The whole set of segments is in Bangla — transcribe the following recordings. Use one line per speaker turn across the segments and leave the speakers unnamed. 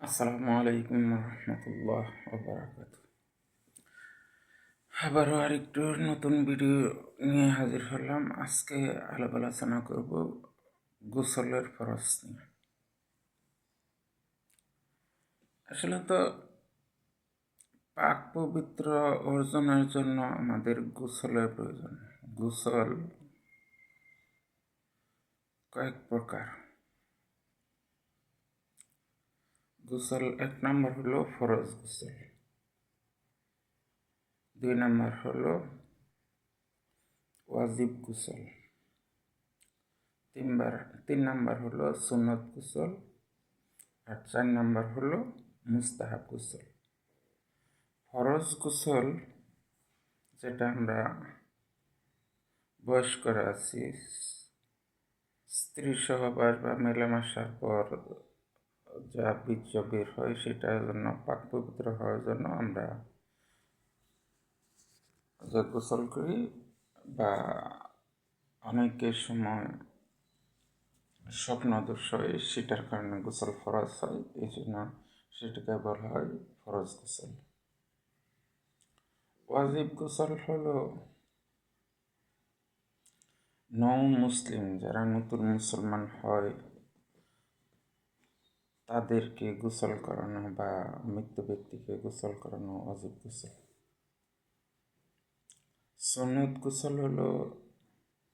আসসালামু আলাইকুম রহমতুল্লাহ ওবরাকাত। আবারও আরেকটু নতুন ভিডিও নিয়ে হাজির হলাম। আজকে আলাপ আলোচনা করব গোসলের ফরজ নিয়ে। আসলে তো পাক পবিত্র অর্জনের জন্য আমাদের গোসলের প্রয়োজন। গোসল কয়েক প্রকার। গোসল এক নম্বর হলো ফরজ গোসল, দুই নম্বর হলো ওয়াজিব গোসল, তিন নাম্বার হলো সুন্নত গোসল, আর 4 নাম্বার হলো মুস্তাহাব গোসল। ফরজ গোসল যেটা আমরা বয়স্করা আছি, স্ত্রী সহবাস বা মেলামেশার পর যা বীর্য বের হয় সেটার জন্য, পাক পবিত্র হওয়ার জন্য আমরা যে গোসল করি, বা অনেকের সময় স্বপ্নদোষ হয়, সেটার কারণে গোসল ফরজ হয়, এই জন্য সেটাকে বলা হয় ফরজ গোসল। ওয়াজিব গোসল হলো নও মুসলিম যারা নতুন মুসলমান হয় তাদেরকে গোসল করানো, বা মৃত ব্যক্তিকে গোসল করানো ওয়াজিব গোসল। সুন্নত গোসল হলো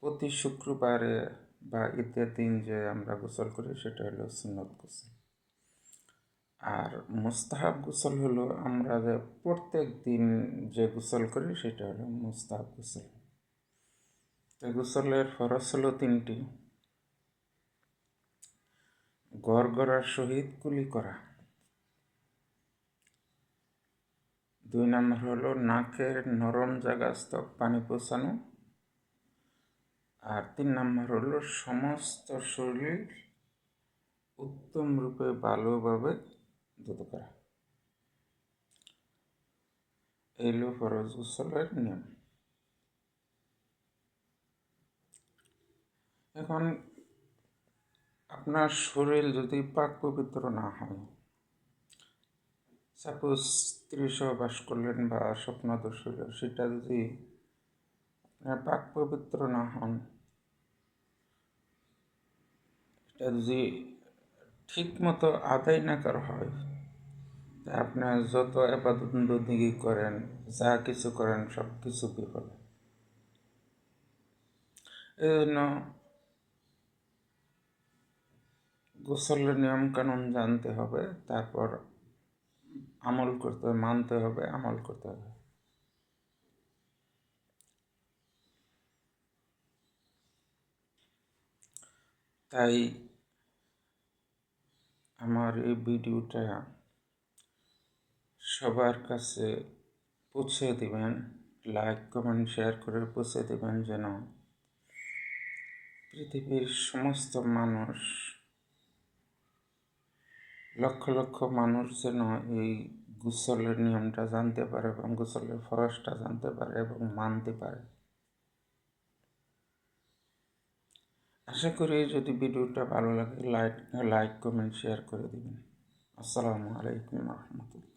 প্রতি শুক্রবারে বা ঈদের দিন যে আমরা গোসল করি সেটা হলো সুন্নত গোসল। আর মুস্তাহাব গোসল হলো আমরা যে প্রত্যেক দিন যে গোসল করি সেটা হলো মুস্তাহাব গোসল। তো গোসলের ফরজ হলো 3টি। গড়গড়ার সহিত কুলি করা, 2 নম্বর হলো নাকের নরম জায়গাস্থ পানি পৌঁছানো, আর 3 নম্বর হলো সমস্ত শরীর উত্তম রূপে ভালোভাবে ধুত করা। এই হলো ফরজ গোসলের নিয়ম। এখন আপনার শরীর যদি পাক পবিত্র না হয়, সাপোজ স্ত্রী সহবাস করলেন বা স্বপ্নদোষ হইল, সেটা যদি আপনার পাক পবিত্র না হন, এটা যদি ঠিক মতো আদায় না করা হয়, আপনার যত আবাদত বন্দেগী করেন, যা কিছু করেন, সব কিছু বিফল। এই জন্য গোসলের নিয়ম কানুন জানতে হবে, তারপর আমল করতে হবে, মানতে হবে, আমল করতে হবে। তাই আমার এই ভিডিওটা সবার কাছে পৌঁছে দিবেন, লাইক কমেন্ট শেয়ার করে পৌঁছে দিবেন, যেন পৃথিবীর সমস্ত মানুষ, লক্ষ লক্ষ মানুষ যেন এই গোসলের নিয়মটা জানতে পারে এবং গোসলের ফরজটা জানতে পারে এবং মানতে পারে। আশা করি যদি ভিডিওটা ভালো লাগে লাইক কমেন্ট শেয়ার করে দিবেন। আসসালামু আলাইকুম রহমতুল্লাহ।